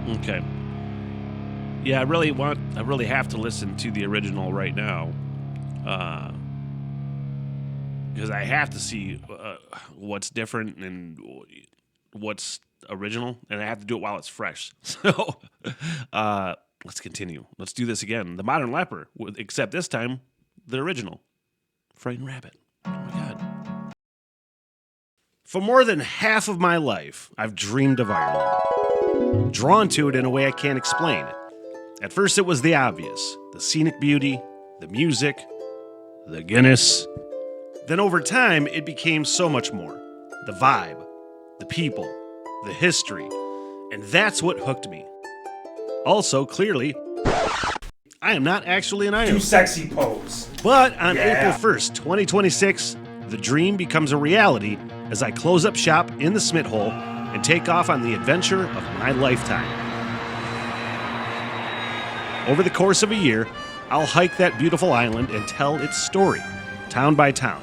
Okay. Yeah, I really have to listen to the original right now. Because I have to see what's different and what's original, and I have to do it while it's fresh. So let's continue. Let's do this again. The Modern Leper, except this time, the original. Frightened Rabbit. Oh my God. For more than half of my life, I've dreamed of Ireland. Drawn to it in a way I can't explain. At first, it was the obvious. The scenic beauty, the music, the Guinness. Then over time, it became so much more. The vibe, the people, the history. And that's what hooked me. Also, clearly, I am not actually an Ireland. Too sexy pose. But on April 1st, 2026, the dream becomes a reality as I close up shop in the Smith Hole and take off on the adventure of my lifetime. Over the course of a year, I'll hike that beautiful island and tell its story, town by town.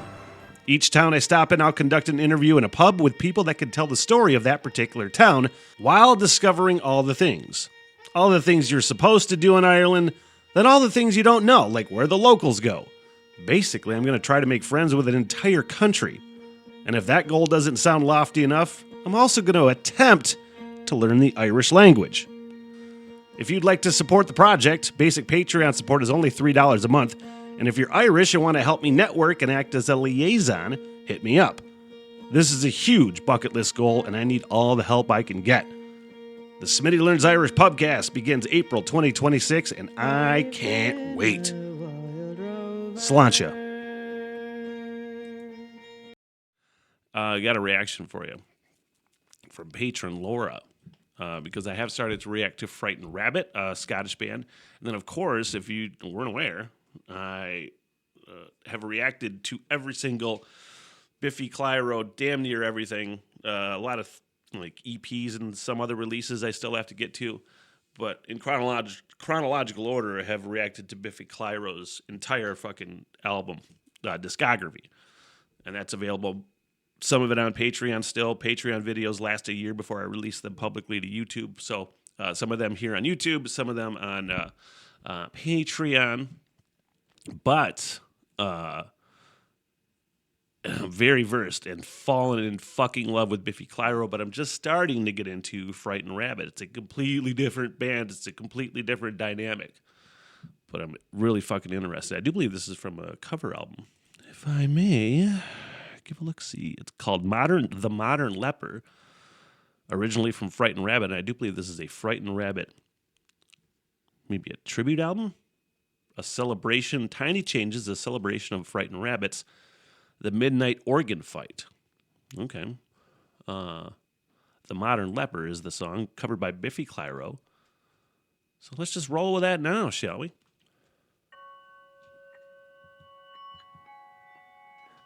Each town I stop in, I'll conduct an interview in a pub with people that can tell the story of that particular town while discovering all the things. All the things you're supposed to do in Ireland, then all the things you don't know, like where the locals go. Basically, I'm going to try to make friends with an entire country. And if that goal doesn't sound lofty enough, I'm also going to attempt to learn the Irish language. If you'd like to support the project, basic Patreon support is only $3 a month. And if you're Irish and want to help me network and act as a liaison, hit me up. This is a huge bucket list goal, and I need all the help I can get. The Smitty Learns Irish Pubcast begins April 2026, and I can't wait. Sláinte. I got a reaction for you from patron Laura. Because I have started to react to Frightened Rabbit, a Scottish band. And then, of course, if you weren't aware, I have reacted to every single Biffy Clyro, damn near everything. A lot of like EPs and some other releases I still have to get to. But in chronological order, I have reacted to Biffy Clyro's entire fucking album, discography. And that's available, some of it on Patreon still. Patreon videos last a year before I release them publicly to YouTube. So some of them here on YouTube, some of them on Patreon. But I'm very versed and fallen in fucking love with Biffy Clyro, but I'm just starting to get into Frightened Rabbit. It's a completely different band. It's a completely different dynamic. But I'm really fucking interested. I do believe this is from a cover album. If I may give a look-see. It's called The Modern Leper, originally from Frightened Rabbit, and I do believe this is a Frightened Rabbit, maybe a tribute album? A celebration, Tiny Changes, a celebration of Frightened Rabbits, The Midnight Organ Fight. Okay. The Modern Leper is the song, covered by Biffy Clyro. So let's just roll with that now, shall we?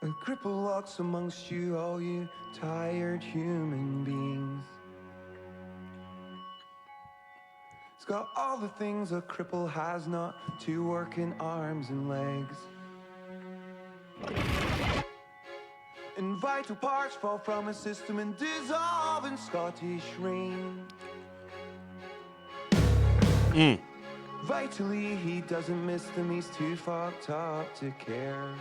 A cripple walks amongst you, all you tired human beings. It's got all the things a cripple has, not 2 working arms and legs. And vital parts fall from a system and dissolve in Scottish rain. Vitally, he doesn't miss them, he's too fucked up to care.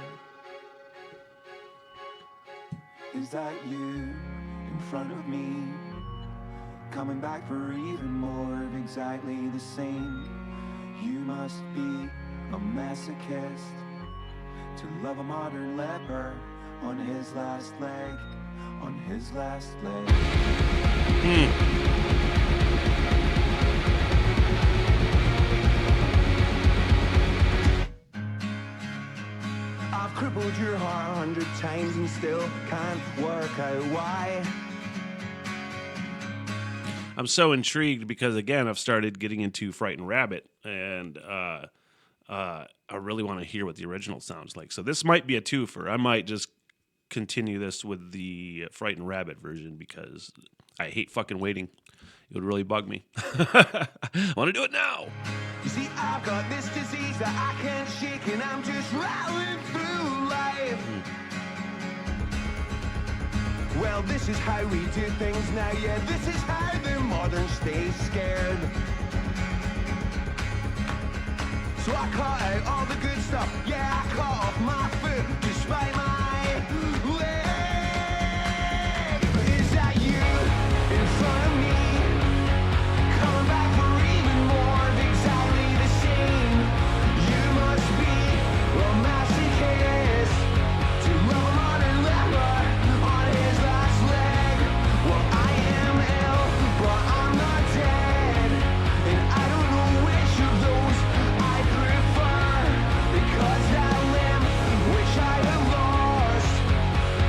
Is that you in front of me? Coming back for even more of exactly the same. You must be a masochist to love a modern leper on his last leg, on his last leg. I've crippled your heart 100 times and still can't work out why. I'm so intrigued because, again, I've started getting into Frightened Rabbit, and I really want to hear what the original sounds like. So this might be a twofer. I might just continue this with the Frightened Rabbit version because I hate fucking waiting. It would really bug me. I want to do it now. You see, I've got this disease that I can't shake, and I'm just rattling through life. Well, this is how we do things now, yeah, this is how the modern stay scared. So I cut out all the good stuff. Yeah, I cut off my foot despite my leg. Is that you in front of me? Coming back for even more of exactly the same. You must be a masochist to love a modern leper on his last leg. Well, I am ill, but I'm not dead, and I don't know which of those I prefer, because that limb which I have lost,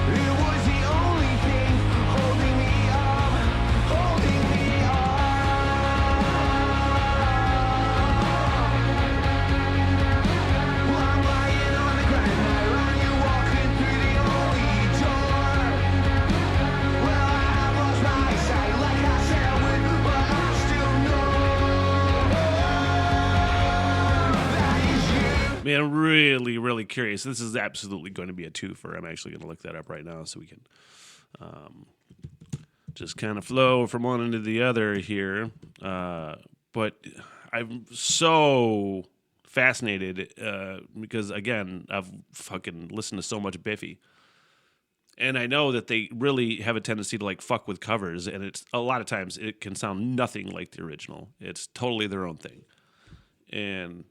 it was the only thing holding me up, holding me up. Well, I'm lying on the ground and you're walking through the only door. Well, I have lost my eyesight, like I said, but I still know that is you. Man, I'm really, really curious. This is absolutely going to be a two-fer. I'm actually going to look that up right now so we can just kind of flow from one into the other here. But I'm so fascinated because, again, I've fucking listened to so much Biffy. And I know that they really have a tendency to like fuck with covers, and it's a lot of times it can sound nothing like the original. It's totally their own thing. And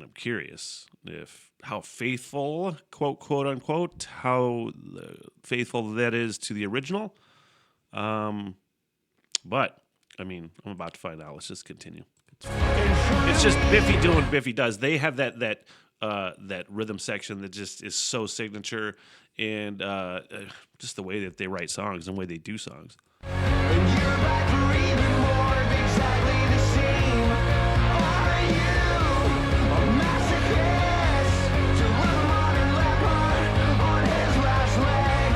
I'm curious if how faithful, quote unquote, how faithful that is to the original. But I mean, I'm about to find out. Let's just continue. It's just Biffy doing what Biffy does. They have that rhythm section that just is so signature, and just the way that they write songs and the way they do songs. And you're back for even more of exactly the same. Are you a masochist to love a modern leper on his last leg?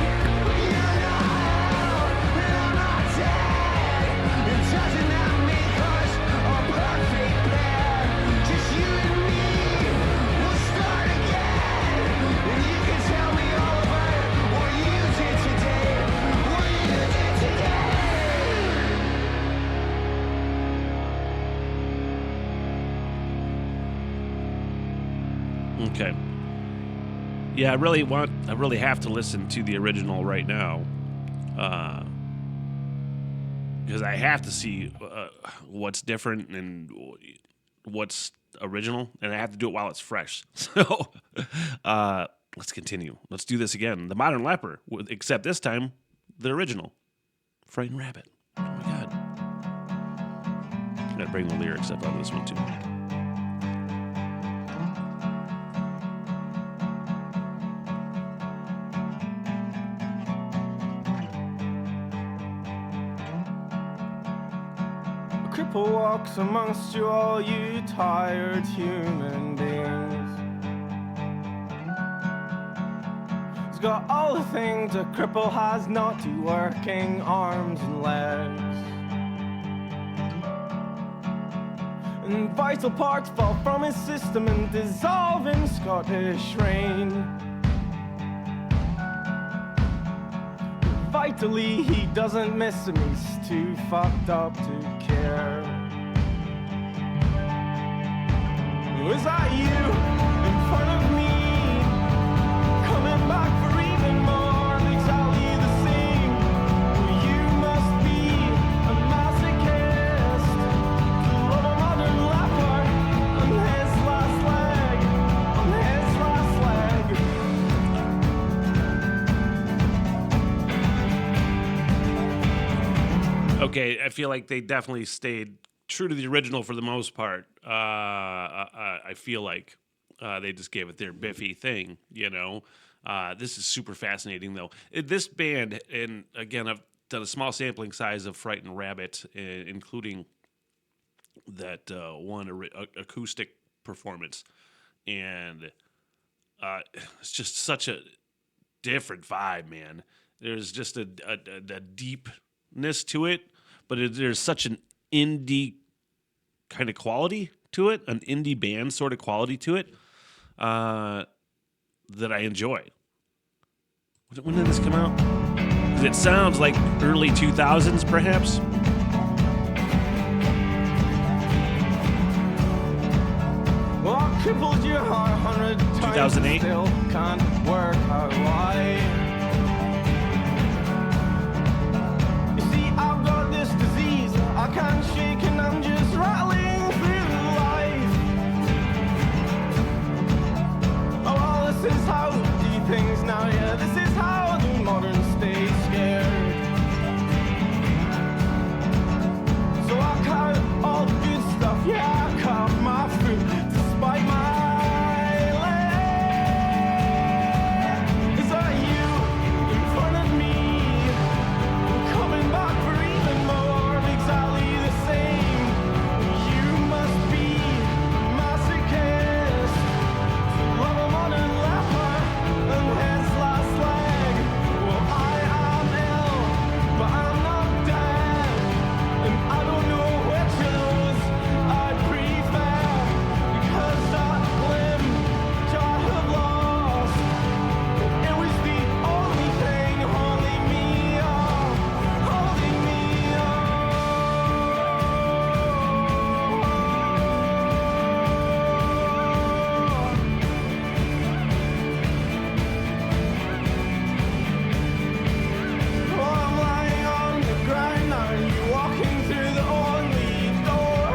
You're not hell, and I'm not dead. It doesn't have me 'cause a perfect pair, just you and me. We'll start again, and you can tell me all about what you did today. What you did today. Okay. Yeah, I really have to listen to the original right now, because I have to see what's different and what's original, and I have to do it while it's fresh. So, let's continue. Let's do this again. The Modern Leper, except this time, the original, Frightened Rabbit. Oh my God. I gotta bring the lyrics up on this one too. A cripple walks amongst you, all you tired human beings. He's got all the things a cripple has not: two working arms and legs. And vital parts fall from his system and dissolve in Scottish rain. Vitally, he doesn't miss him, he's too fucked up to care. Is that you in front of me? Coming back for even more, exactly the same. You must be a masochist to love a modern leper on his last leg, on his last leg. Okay, I feel like they definitely stayed true to the original for the most part. I feel like they just gave it their Biffy thing, you know. This is super fascinating, though. This band, and again, I've done a small sampling size of Frightened Rabbit, including that one acoustic performance, and it's just such a different vibe, man. There's just a deepness to it, but there's such an indie kind of quality to it, an indie band sort of quality to it, that I enjoy. When did this come out? 'Cause it sounds like early 2000s, perhaps. 2008. Still can't work out why. You see, I've got this disease I can't shake, and I'm just rattling through life. Oh, well, this is how we do things now, yeah. This is how the modern state's scared. So I cut all the good stuff, yeah, I cut my fruit despite my leg. Is that you in front of me? Coming back for even more, exactly the same. You must be a masochist. Love him on a leper and his last leg. Well, I am ill, but I'm not dead. And I don't know which of those I'd prefer, because that limb which I have lost, it was the only thing holding me up, holding me up. Oh, I'm lying on the ground now, you walking through the only door.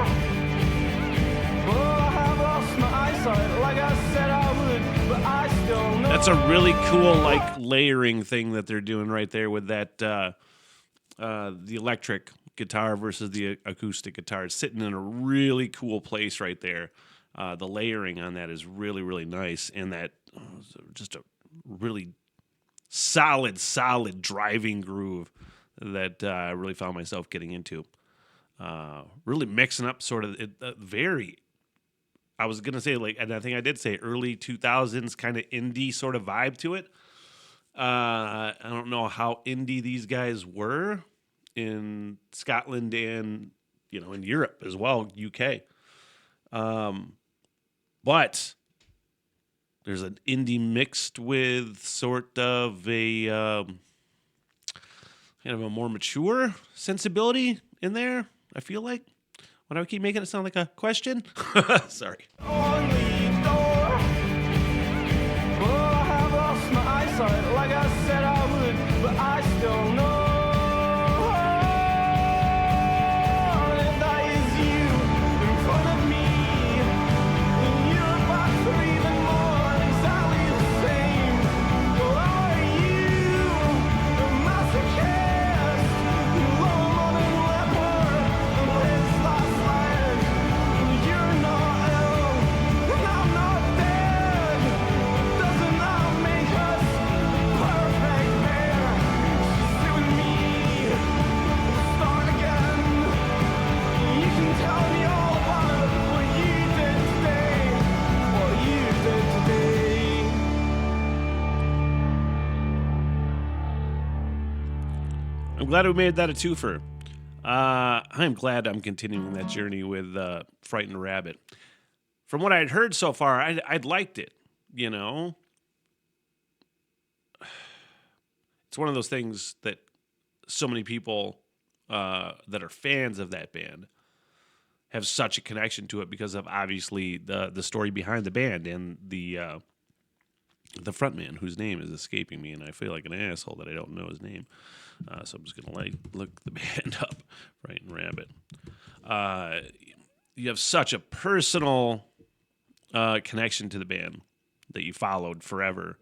Oh, I have lost my eyesight, like I said I would, but I still know. That's a really cool like layering thing that they're doing right there with that the electric guitar versus the acoustic guitar. It's sitting in a really cool place right there. The layering on that is really, really nice, and that just a really solid driving groove that I really found myself getting into. Really mixing up sort of very, I was going to say, like, and I think I did say early 2000s kind of indie sort of vibe to it. I don't know how indie these guys were in Scotland and, in Europe as well, UK. But there's an indie mixed with sort of a kind of a more mature sensibility in there, I feel like. Why do I keep making it sound like a question? Sorry. Only door. Oh, I have lost my eyesight, like I said I would, but I still know. And that is you in front of me. And you're back for even more, exactly the same. Well, are you a masochist? You love him on a leper and his last leg. You're not ill, and I'm not dead. Doesn't that make us perfect pair? Just you and me, start again. You can tell me all about what you did today, what you did today. I'm glad we made that a twofer. I'm glad I'm continuing that journey with Frightened Rabbit. From what I'd heard so far, I'd liked it, It's one of those things that so many people that are fans of that band have such a connection to it because of obviously the story behind the band and the frontman whose name is escaping me, and I feel like an asshole that I don't know his name. So I'm just gonna look the band up, Frightened Rabbit. You have such a personal connection to the band that you followed forever,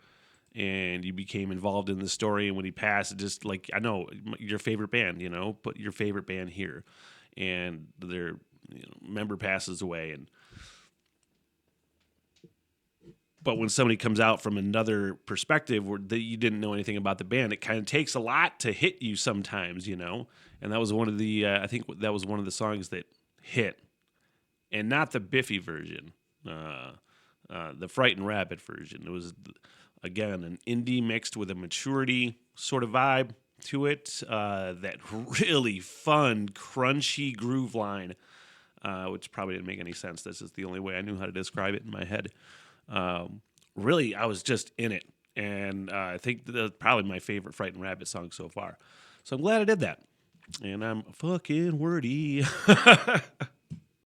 and you became involved in the story. And when he passed, it just like, I know your favorite band, put your favorite band here, and their member passes away, but when somebody comes out from another perspective where you didn't know anything about the band, it kind of takes a lot to hit you sometimes, And that was one of the, I think that was one of the songs that hit, and not the Biffy version, the Frightened Rabbit version. It was, again, an indie mixed with a maturity sort of vibe to it. That really fun, crunchy groove line, which probably didn't make any sense. This is the only way I knew how to describe it in my head. Really, I was just in it, and I think that's probably my favorite Frightened Rabbit song so far. So I'm glad I did that, and I'm fucking wordy.